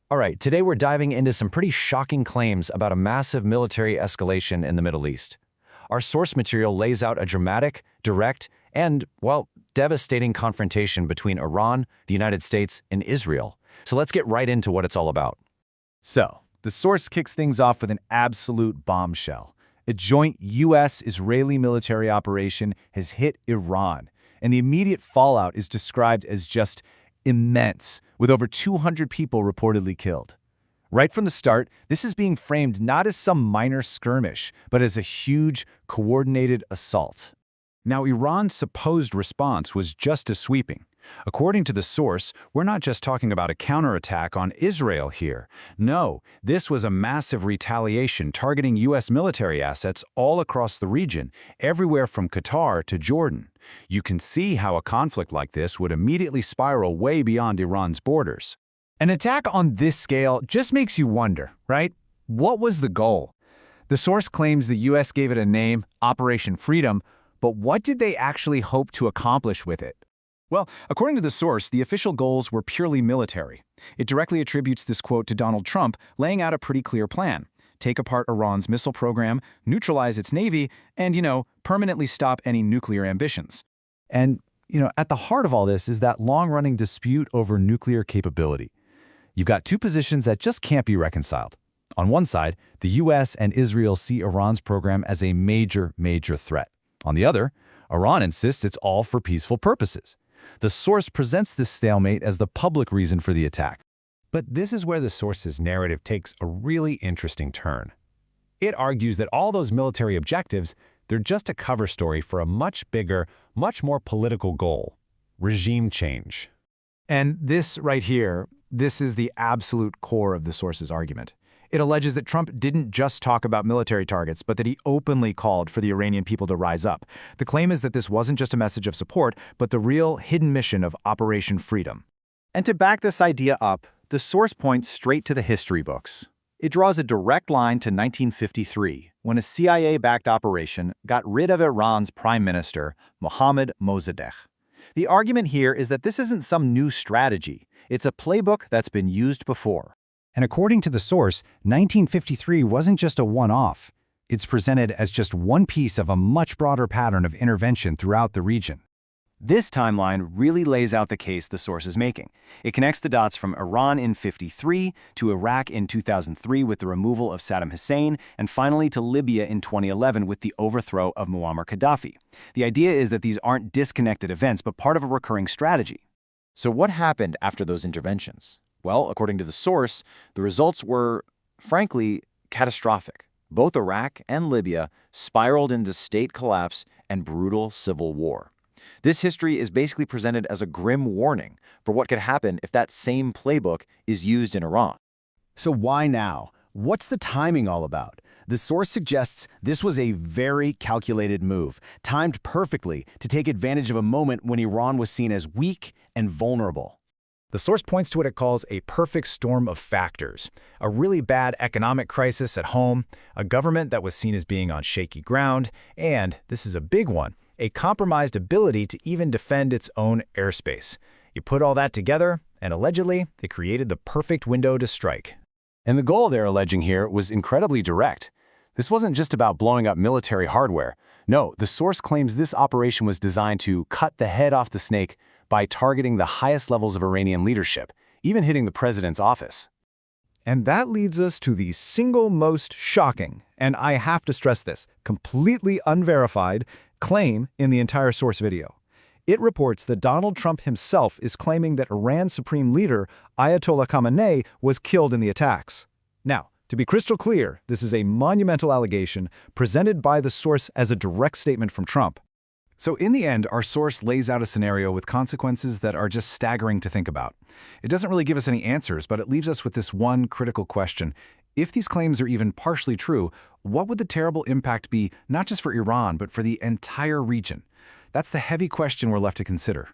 All right, today we're diving into some pretty shocking claims about a massive military escalation in the Middle East. Our source material lays out a dramatic, direct, and, well, devastating confrontation between Iran, the United States, and Israel. So let's get right into what it's all about. So, the source kicks things off with an absolute bombshell. A joint U.S.-Israeli military operation has hit Iran, and the immediate fallout is described as just immense, with over 200 people reportedly killed. Right from the start, this is being framed not as some minor skirmish, but as a huge, coordinated assault. Now, Iran's supposed response was just as sweeping. According to the source, we're not just talking about a counterattack on Israel here. No, this was a massive retaliation targeting U.S. military assets all across the region, everywhere from Qatar to Jordan. You can see how a conflict like this would immediately spiral way beyond Iran's borders. An attack on this scale just makes you wonder, right? What was the goal? The source claims the U.S. gave it a name, Operation Freedom, but what did they actually hope to accomplish with it? Well, according to the source, the official goals were purely military. It directly attributes this quote to Donald Trump, laying out a pretty clear plan. Take apart Iran's missile program, neutralize its navy, and, permanently stop any nuclear ambitions. And, at the heart of all this is that long-running dispute over nuclear capability. You've got two positions that just can't be reconciled. On one side, the U.S. and Israel see Iran's program as a major, major threat. On the other, Iran insists it's all for peaceful purposes. The source presents this stalemate as the public reason for the attack. But this is where the source's narrative takes a really interesting turn. It argues that all those military objectives, they're just a cover story for a much bigger, much more political goal: regime change. And this right here, this is the absolute core of the source's argument. It alleges that Trump didn't just talk about military targets, but that he openly called for the Iranian people to rise up. The claim is that this wasn't just a message of support, but the real hidden mission of Operation Freedom. And to back this idea up, the source points straight to the history books. It draws a direct line to 1953, when a CIA-backed operation got rid of Iran's prime minister, Mohammad Mossadegh. The argument here is that this isn't some new strategy. It's a playbook that's been used before. And according to the source, 1953 wasn't just a one-off. It's presented as just one piece of a much broader pattern of intervention throughout the region. This timeline really lays out the case the source is making. It connects the dots from Iran in '53 to Iraq in 2003 with the removal of Saddam Hussein, and finally to Libya in 2011 with the overthrow of Muammar Gaddafi. The idea is that these aren't disconnected events, but part of a recurring strategy. So what happened after those interventions? Well, according to the source, the results were, frankly, catastrophic. Both Iraq and Libya spiraled into state collapse and brutal civil war. This history is basically presented as a grim warning for what could happen if that same playbook is used in Iran. So why now? What's the timing all about? The source suggests this was a very calculated move, timed perfectly to take advantage of a moment when Iran was seen as weak and vulnerable. The source points to what it calls a perfect storm of factors: a really bad economic crisis at home, a government that was seen as being on shaky ground, and, this is a big one, a compromised ability to even defend its own airspace. You put all that together, and allegedly, it created the perfect window to strike. And the goal they're alleging here was incredibly direct. This wasn't just about blowing up military hardware. No, the source claims this operation was designed to cut the head off the snake by targeting the highest levels of Iranian leadership, even hitting the president's office. And that leads us to the single most shocking, and I have to stress this, completely unverified, claim in the entire source video. It reports that Donald Trump himself is claiming that Iran's supreme leader, Ayatollah Khamenei, was killed in the attacks. Now, to be crystal clear, this is a monumental allegation presented by the source as a direct statement from Trump. So in the end, our source lays out a scenario with consequences that are just staggering to think about. It doesn't really give us any answers, but it leaves us with this one critical question. If these claims are even partially true, what would the terrible impact be not just for Iran, but for the entire region? That's the heavy question we're left to consider.